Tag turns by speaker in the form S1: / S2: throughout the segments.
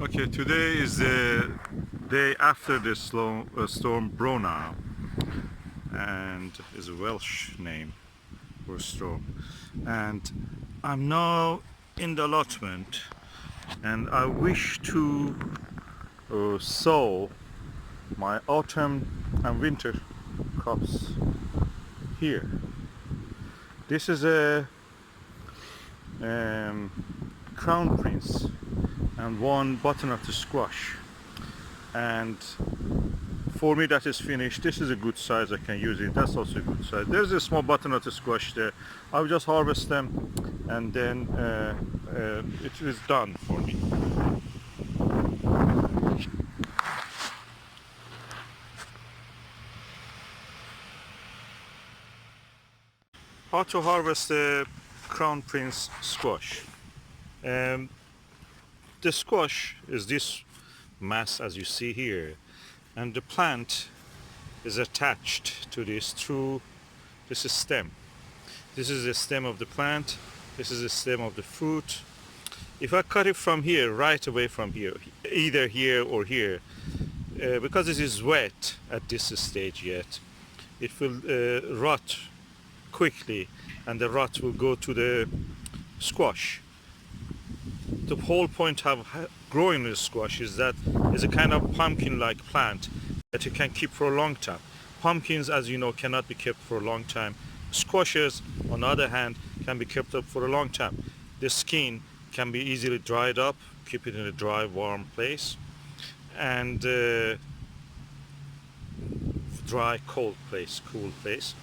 S1: Okay, today is the day after the storm Brona, and is a Welsh name for storm. And I'm now in the allotment, and I wish to sow my autumn and winter crops here. This is a um, crown prince and one butternut squash, and for me that is finished. This is a good size, I can use it. That's also a good size. There's a small butternut squash there. I'll just harvest them, and then it is done for me. How to harvest the crown prince squash. um, the squash is this mass as you see here, and the plant is attached to this through this stem. This is the stem of the plant. This is the stem of the fruit. If I cut it from here, right away from here, either here or here, because it is wet at this stage yet, it will rot quickly, and the rot will go to the squash. The whole point of growing this squash is that it's a kind of pumpkin-like plant that you can keep for a long time. Pumpkins, as you know, cannot be kept for a long time. Squashes, on the other hand, can be kept up for a long time. The skin can be easily dried up, keep it in a dry, warm place, and dry, cold place, cool place,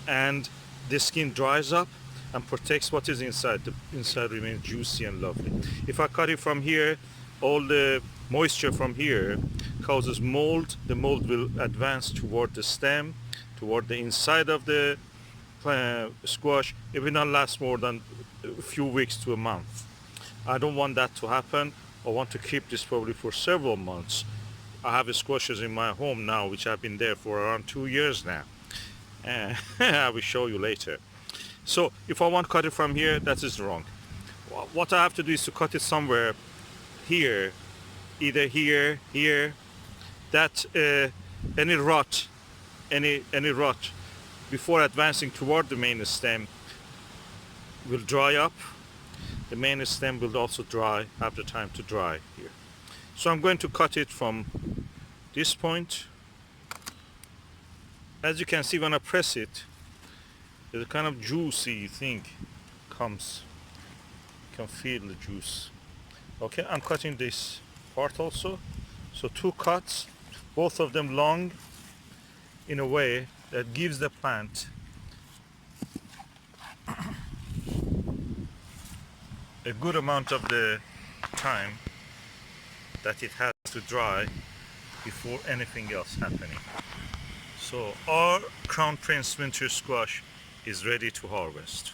S1: and the skin dries up and protects what is inside. The inside remains juicy and lovely. If I cut it from here, all the moisture from here causes mold. The mold will advance toward the stem, toward the inside of the squash. It will not last more than a few weeks to a month. I don't want that to happen. I want to keep this probably for several months. I have squashes in my home now which have been there for around 2 years now. I will show you later. So if I want to cut it from here, that is wrong. What I have to do is to cut it somewhere here, either here, here, that any rot before advancing toward the main stem will dry up. The main stem will also dry, have the time to dry here. So I'm going to cut it from this point. As you can see, when I press it, there's a kind of juicy thing comes. You can feel the juice. Okay, I'm cutting this part also. So 2 cuts, both of them long, in a way that gives the plant a good amount of the time that it has to dry before anything else happening. So our Crown Prince winter squash is ready to harvest.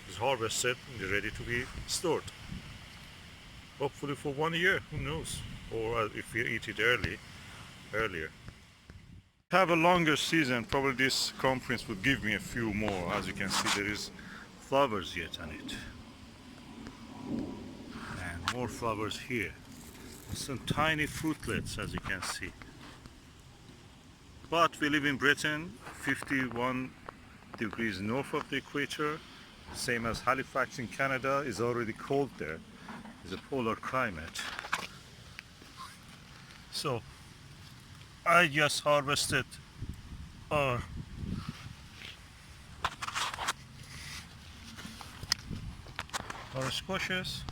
S1: It's harvested and is ready to be stored. Hopefully for 1 year, who knows? Or if we eat it earlier. Have a longer season, probably this Crown Prince will give me a few more. As you can see, there is flowers yet on it. And more flowers here. Some tiny fruitlets, as you can see. But we live in Britain, 51 degrees north of the equator, same as Halifax in Canada. Is already cold there. It's a polar climate. So I just harvested our squashes.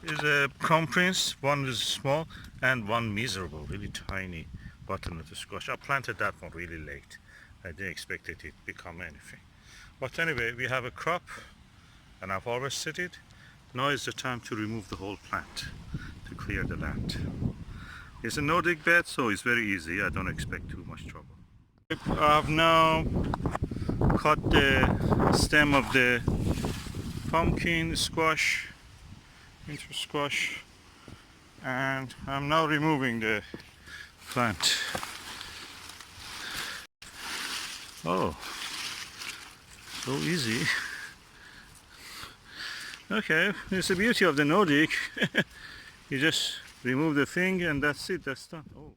S1: Is a Crown Prince. One is small and one miserable, really tiny butternut squash. I planted that one really late. I didn't expect it to become anything. But anyway, we have a crop and I've harvested it. Now is the time to remove the whole plant, to clear the land. It's a no-dig bed, so it's very easy. I don't expect too much trouble. I've now cut the stem of the pumpkin squash, winter squash, and I'm now removing the plant. Oh, So easy. Okay, it's the beauty of the Nordic. You just remove the thing and that's it, that's done. Oh.